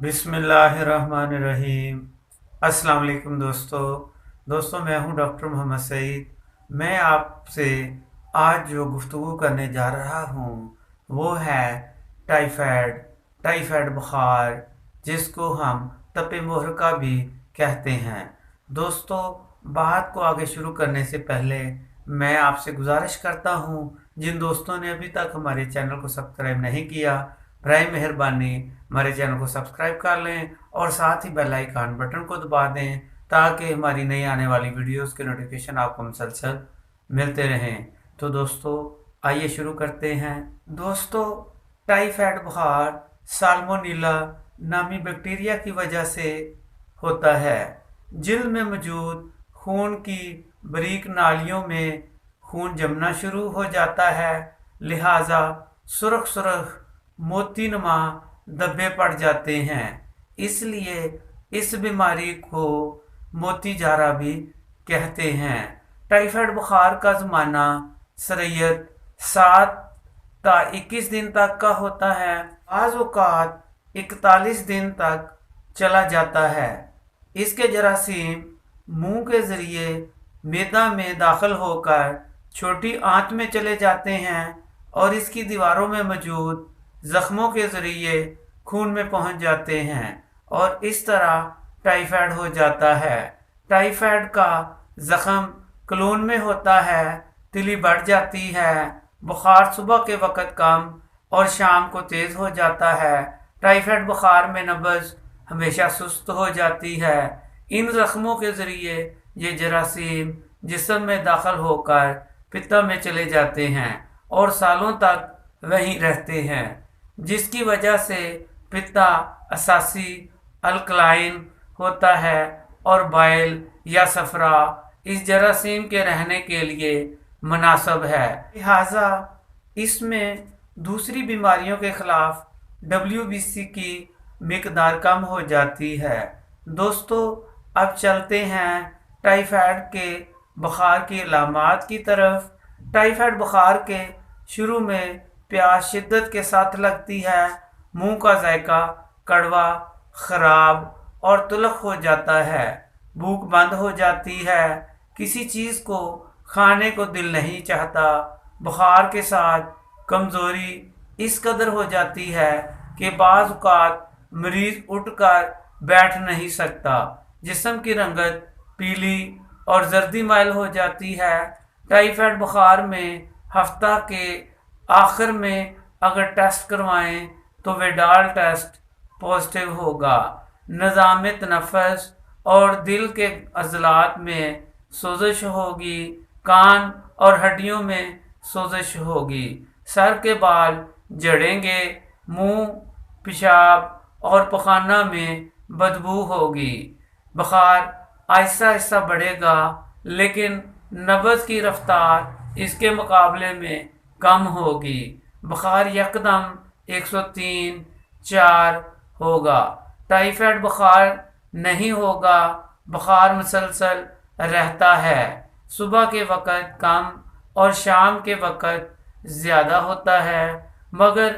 बिस्मिल्लाहिर्रहमानिर्रहीम। अस्सलाम वालेकुम दोस्तों मैं हूं डॉक्टर मोहम्मद सईद। मैं आपसे आज जो गुफ्तगू करने जा रहा हूं वो है टाइफाइड टाइफाइड बुखार, जिसको हम तपे मुहर्रका भी कहते हैं। दोस्तों, बात को आगे शुरू करने से पहले मैं आपसे गुजारिश करता हूं, जिन दोस्तों ने अभी तक हमारे चैनल को सब्सक्राइब नहीं किया, बराए मेहरबानी हमारे चैनल को सब्सक्राइब कर लें और साथ ही बेल आइकन बटन को दबा दें ताकि हमारी नई आने वाली वीडियोस के नोटिफिकेशन आपको मुसलसल मिलते रहें। तो दोस्तों, आइए शुरू करते हैं। दोस्तों, टाइफाइड बुखार साल्मोनेला नामी बैक्टीरिया की वजह से होता है। जिल्द में मौजूद खून की बारीक नालियों में खून जमना शुरू हो जाता है, लिहाजा सुर्ख सुर्ख मोतीनुमा धब्बे पड़ जाते हैं। इसलिए इस बीमारी को मोतीजारा भी कहते हैं। टाइफाइड बुखार का ज़माना सरैयत 7 ता 21 दिन तक का होता है, बाज़ औक़ात 41 दिन तक चला जाता है। इसके जरासीम मुंह के ज़रिए मैदा में दाखिल होकर छोटी आंत में चले जाते हैं और इसकी दीवारों में मौजूद जख्मों के ज़रिए खून में पहुंच जाते हैं और इस तरह टाइफाइड हो जाता है। टाइफाइड का जख्म क्लून में होता है, तिली बढ़ जाती है, बुखार सुबह के वक़्त कम और शाम को तेज़ हो जाता है। टाइफाइड बुखार में नब्ज़ हमेशा सुस्त हो जाती है। इन जख्मों के ज़रिए ये जरासीम जिस्म में दाखिल होकर पित्ता में चले जाते हैं और सालों तक वहीं रहते हैं, जिसकी वजह से पित्ता असासी अल्कलाइन होता है और बाइल या सफरा इस जरासीम के रहने के लिए मुनासिब है। लिहाजा इसमें दूसरी बीमारियों के खिलाफ WBC की मिकदार कम हो जाती है। दोस्तों, अब चलते हैं टाइफाइड के बुखार की अलामात की तरफ। टाइफाइड बुखार के शुरू में प्यास शिद्दत के साथ लगती है, मुंह का जायका कड़वा, खराब और तल्ख हो जाता है, भूख बंद हो जाती है, किसी चीज़ को खाने को दिल नहीं चाहता। बुखार के साथ कमज़ोरी इस कदर हो जाती है कि बाज़ औक़ात मरीज़ उठकर बैठ नहीं सकता, जिस्म की रंगत पीली और जर्दी माइल हो जाती है। टाइफाइड बुखार में हफ्ता के आखिर में अगर टेस्ट करवाएं तो विडाल टेस्ट पॉजिटिव होगा। निज़ाम तनफ़्फ़ुस और दिल के अज़लात में सोजिश होगी, कान और हड्डियों में सोजिश होगी, सर के बाल झड़ेंगे, मुंह, पेशाब और पखाना में बदबू होगी। बुखार आहिस्ता आहिस्ता बढ़ेगा, लेकिन नब्ज़ की रफ्तार इसके मुकाबले में कम होगी। बुखार यकदम 103, 4 होगा। टाइफाइड बुखार नहीं होगा, बुखार मुसलसल रहता है, सुबह के वक़्त कम और शाम के वक़्त ज़्यादा होता है, मगर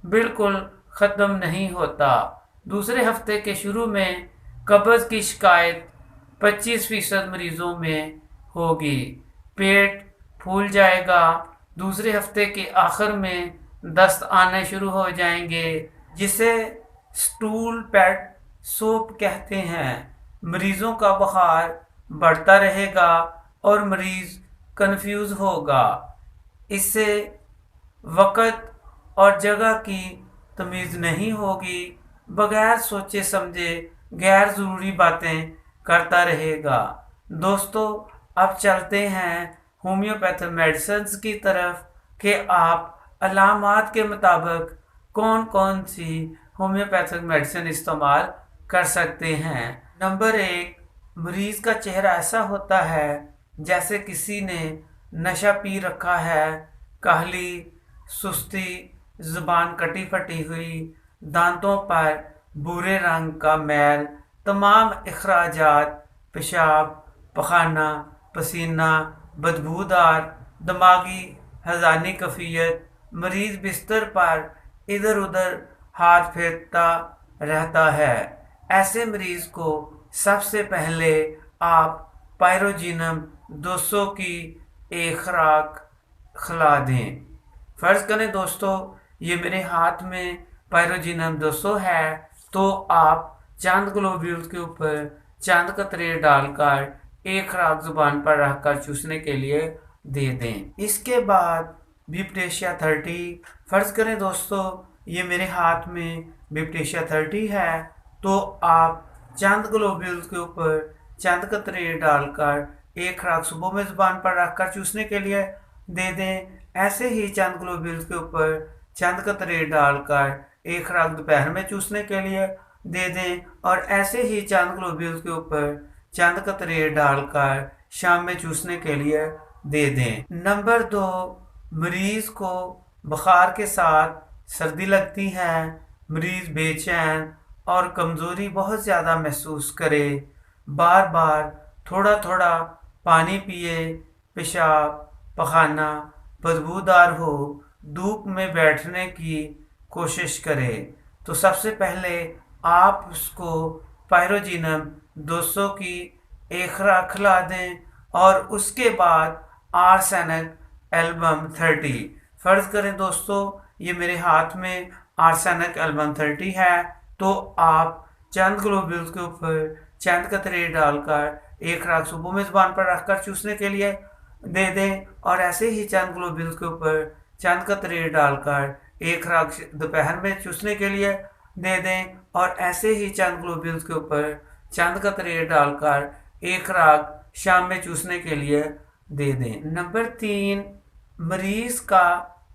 बिल्कुल ख़त्म नहीं होता। दूसरे हफ्ते के शुरू में कब्ज़ की शिकायत 25% मरीज़ों में होगी, पेट फूल जाएगा। दूसरे हफ्ते के आखिर में दस्त आने शुरू हो जाएंगे, जिसे स्टूल पैड सोप कहते हैं। मरीज़ों का बुखार बढ़ता रहेगा और मरीज़ कंफ्यूज होगा। इससे वक़्त और जगह की तमीज़ नहीं होगी, बगैर सोचे समझे गैर ज़रूरी बातें करता रहेगा। दोस्तों, अब चलते हैं होम्योपैथिक मेडिसिन्स की तरफ कि आप अलामात के मुताबिक कौन कौन सी होम्योपैथिक मेडिसिन इस्तेमाल कर सकते हैं। नंबर 1, मरीज़ का चेहरा ऐसा होता है जैसे किसी ने नशा पी रखा है, काहली, सुस्ती, ज़ुबान कटी फटी हुई, दांतों पर भूरे रंग का मैल, तमाम अखराजात, पेशाब, पखाना, पसीना, बदबूदार, दिमागी हज़ानी कैफियत, मरीज़ बिस्तर पर इधर उधर हाथ फेरता रहता है। ऐसे मरीज को सबसे पहले आप पायरोजिनम 200 की एक खुराक खिला दें। फर्ज करें दोस्तों, ये मेरे हाथ में पायरोजिनम 200 है, तो आप चंद ग्लोब्यूल्स के ऊपर चंद कतरे डालकर एक खुराक जुबान पर रखकर चूसने के लिए दे दें। इसके बाद बिप्टेशिया 30, फर्ज करें दोस्तों ये मेरे हाथ में बिप्टेशिया 30 है, तो आप चंद ग्लोब्यूल्स के ऊपर चंद कतरे डालकर एक खुराक सुबह में जुबान पर रखकर चूसने के लिए दे दें। ऐसे ही चंद ग्लोब्यूल्स के ऊपर चंद कतरे डालकर एक खुराक दोपहर में चूसने के लिए दे दें, और ऐसे ही चंद ग्लोब्यूल्स के ऊपर चंद कतरे डालकर शाम में चूसने के लिए दे दें। नंबर 2, मरीज को बुखार के साथ सर्दी लगती है, मरीज बेचैन और कमज़ोरी बहुत ज़्यादा महसूस करे, बार बार थोड़ा थोड़ा पानी पिए, पेशाब पखाना बदबूदार हो, धूप में बैठने की कोशिश करे, तो सबसे पहले आप उसको पायरोजिनम 200 की एक खुराक खिला दें, और उसके बाद आर्सेनिक एल्बम 30। फर्ज करें दोस्तों ये मेरे हाथ में आर्सेनिक एल्बम 30 है, तो आप चंद ग्लोब्यूल्स के ऊपर चंद कतरे डालकर एक खुराक सुबह में जुबान पर रखकर चूसने के लिए दे दें, और ऐसे ही चंद ग्लोब्यूल्स के ऊपर चंद कतरे डालकर एक खुराक दोपहर में चूसने के लिए दे दें, और ऐसे ही चंद ग्लोब्यूल्स के ऊपर चंद कतरे डालकर एक खुराक शाम में चूसने के लिए दे दें। नंबर 3, मरीज का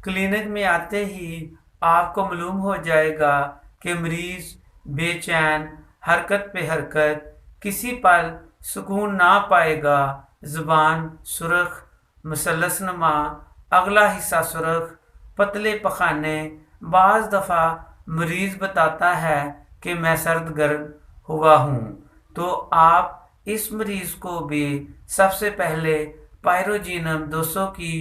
क्लिनिक में आते ही आपको मालूम हो जाएगा कि मरीज बेचैन, हरकत पे हरकत, किसी पल सुकून ना पाएगा, ज़ुबान सुर्ख, मुसल्लस नुमा, अगला हिस्सा सुर्ख, पतले पखाने, बाज़ दफ़ा मरीज बताता है कि मैं सर्द गर्म हुआ हूँ, तो आप इस मरीज को भी सबसे पहले पायरोजिनम 200 की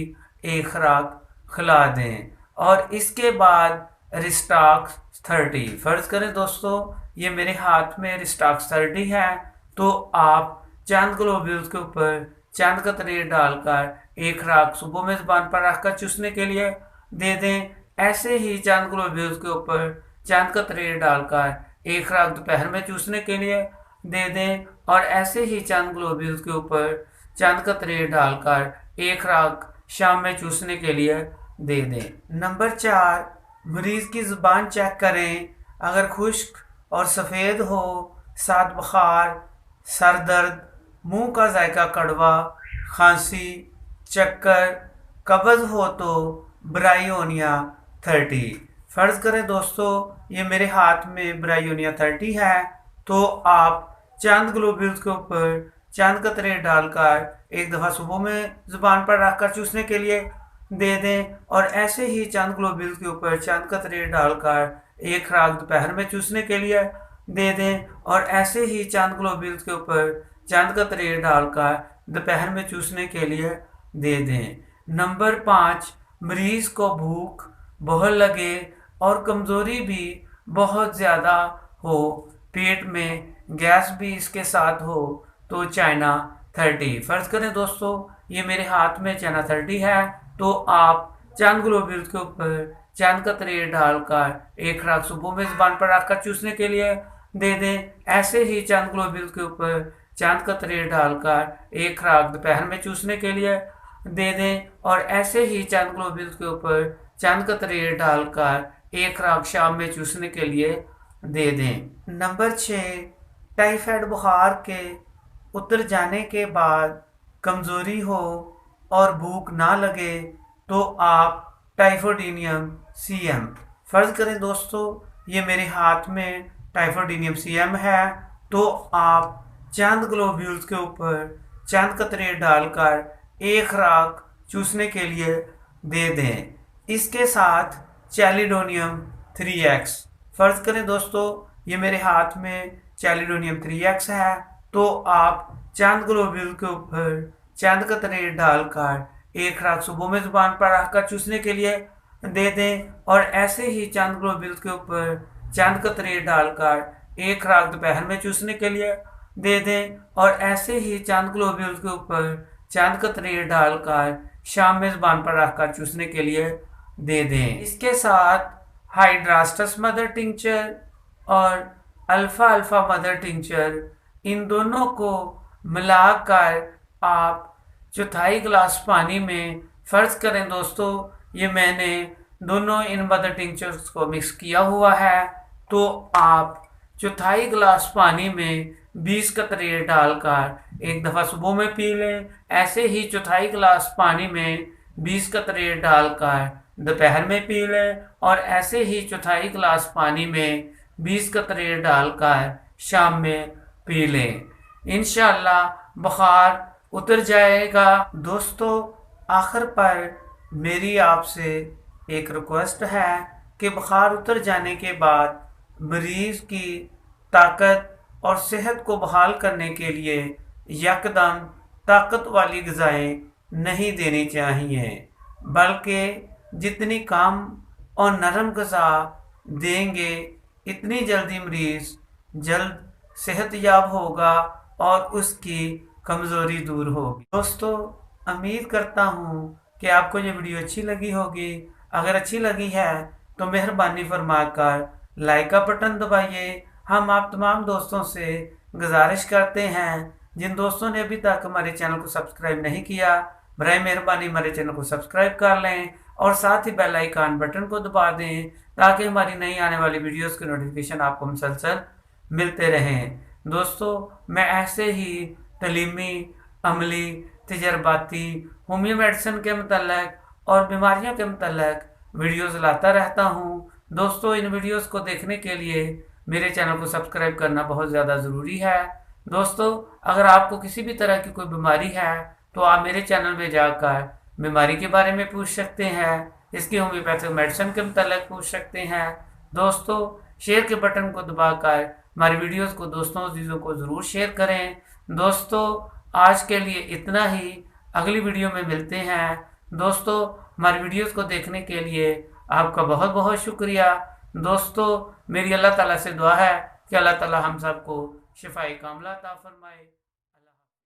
एक खुराक खिला दें, और इसके बाद रिस्टॉक्स 30। फर्ज करें दोस्तों ये मेरे हाथ में रिस्टॉक्स 30 है, तो आप चंद ग्लोब्यूल्स के ऊपर चंद कतरे डालकर एक खुराक सुबह में जुबान पर रखकर चूसने के लिए दे दें। ऐसे ही चंद ग्लोब्यूल्स के ऊपर चंद कतरे डालकर एक खुराक दोपहर में चूसने के लिए दे दें, और ऐसे ही चंद ग्लोब्यूल्स के ऊपर चंद कतरे डालकर एक खुराक शाम में चूसने के लिए दे दें। नंबर 4, मरीज की ज़ुबान चेक करें, अगर खुश्क और सफ़ेद हो, साथ बुखार, सर दर्द, मुंह का जायका कड़वा, खांसी, चक्कर, कब्ज़ हो तो ब्रायोनिया 30। फर्ज करें दोस्तों ये मेरे हाथ में ब्रायोनिया 30 है, तो आप चंद ग्लोब्यूल्स के ऊपर चंद कतरे डालकर एक दफ़ा सुबह में ज़ुबान पर रखकर चूसने के लिए दे दें, और ऐसे ही चंद ग्लोब्यूल्स के ऊपर चंद कतरे डालकर एक खुराक दोपहर में चूसने के लिए दे दें, और ऐसे ही चंद ग्लोब्यूल्स के ऊपर चंद कतरे डालकर दोपहर में चूसने के लिए दे दें। नंबर 5, मरीज को भूख बहुत लगे और कमज़ोरी भी बहुत ज़्यादा हो, पेट में गैस भी इसके साथ हो, तो चाइना 30। फर्ज करें दोस्तों ये मेरे हाथ में चाइना 30 है, तो आप चंद ग्लोब्यूल्स के ऊपर चंद कतरे डालकर एक खुराक सुबह में जुबान पर रखकर चूसने के लिए दे दें। ऐसे ही चंद ग्लोब्यूल्स के ऊपर चंद कतरे डालकर एक खुराक दोपहर में चूसने के लिए दे दें, और ऐसे ही चंद ग्लोब्यूल्स के ऊपर चंद कतरे डालकर एक खुराक शाम में चूसने के लिए दे दें। नंबर 6, टाइफाइड बुखार के उतर जाने के बाद कमज़ोरी हो और भूख ना लगे, तो आप टाइफोडिनियम CM, फ़र्ज़ करें दोस्तों ये मेरे हाथ में टाइफोडिनियम CM है, तो आप चंद ग्लोब्यूल्स के ऊपर चंद कतरे डालकर एक खुराक चूसने के लिए दे दें। इसके साथ चैलिडोनियम 3X, फ़र्ज़ करें दोस्तों ये मेरे हाथ में चैलिडोनियम 3X है, तो आप चंद ग्लोब्यूल के ऊपर चंद कतरे डालकर एक खुराक सुबह में जुबान पर रखकर चूसने के लिए दे दें, और ऐसे ही चंद ग्लोब्यूल के ऊपर चांद का तेल डालकर एक खुराक दोपहर में चूसने के लिए दे दें, और ऐसे ही चांद ग्लोब्यूल के ऊपर चांद का तेल डालकर शाम में ज़ुबान पर रखकर चूसने के लिए दे दें। इसके साथ हाइड्रास्टस मदर टिंचर और अल्फा अल्फा मदर टिंचर, इन दोनों को मिलाकर आप चौथाई गिलास पानी में, फ़र्ज़ करें दोस्तों ये मैंने दोनों इन मदर टिंचर्स को मिक्स किया हुआ है, तो आप चौथाई गिलास पानी में 20 कतरे डालकर एक दफ़ा सुबह में पी लें। ऐसे ही चौथाई गिलास पानी में 20 कतरे डालकर दोपहर में पी लें, और ऐसे ही चौथाई गिलास पानी में 20 कतरे डालकर शाम में पी लें। इंशाअल्लाह बुखार उतर जाएगा। दोस्तों आखिर पर मेरी आपसे एक रिक्वेस्ट है कि बुखार उतर जाने के बाद मरीज़ की ताकत और सेहत को बहाल करने के लिए यकदम ताकत वाली ग़िज़ाएँ नहीं देनी चाहिए, बल्कि जितनी कम और नरम ग़िज़ा देंगे इतनी जल्दी मरीज़ जल्द सेहतयाब होगा और उसकी कमज़ोरी दूर होगी। दोस्तों उम्मीद करता हूँ कि आपको ये वीडियो अच्छी लगी होगी। अगर अच्छी लगी है तो मेहरबानी फरमाकर लाइक का बटन दबाइए। हम आप तमाम दोस्तों से गुजारिश करते हैं, जिन दोस्तों ने अभी तक हमारे चैनल को सब्सक्राइब नहीं किया, बराए मेहरबानी हमारे चैनल को सब्सक्राइब कर लें और साथ ही बेल आइकन बटन को दबा दें, ताकि हमारी नई आने वाली वीडियोस के नोटिफिकेशन आपको मुसलसल मिलते रहें। दोस्तों मैं ऐसे ही तलीमी, अमली, तजर्बाती, होम्यो मेडिसिन के मतलब और बीमारियों के मतलब वीडियोस लाता रहता हूँ। दोस्तों इन वीडियोस को देखने के लिए मेरे चैनल को सब्सक्राइब करना बहुत ज़्यादा ज़रूरी है। दोस्तों अगर आपको किसी भी तरह की कोई बीमारी है तो आप मेरे चैनल में जाकर बीमारी के बारे में पूछ सकते हैं, इसकी होम्योपैथिक मेडिसिन के मतलब पूछ सकते हैं। दोस्तों शेयर के बटन को दबाकर हमारी वीडियोस को दोस्तों अजीज़ों को ज़रूर शेयर करें। दोस्तों आज के लिए इतना ही, अगली वीडियो में मिलते हैं। दोस्तों हमारी वीडियोस को देखने के लिए आपका बहुत बहुत शुक्रिया। दोस्तों मेरी अल्लाह ताला से दुआ है कि अल्लाह ताला हम सबको शिफाए कामला अता फरमाए।